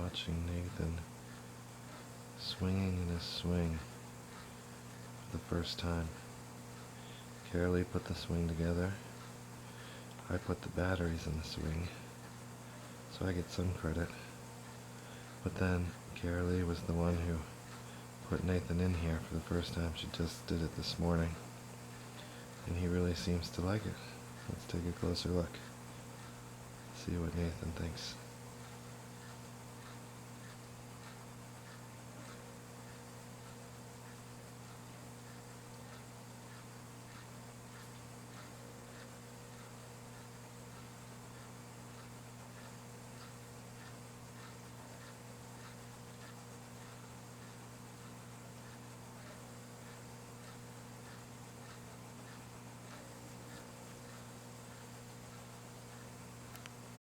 watching Nathan swinging in his swing for the first time. Carolee put the swing together. I put the batteries in the swing, so I get some credit. But then Carolee was the one who put Nathan in here for the first time. She just did it this morning, and he really seems to like it. Let's take a closer look. See what Nathan thinks.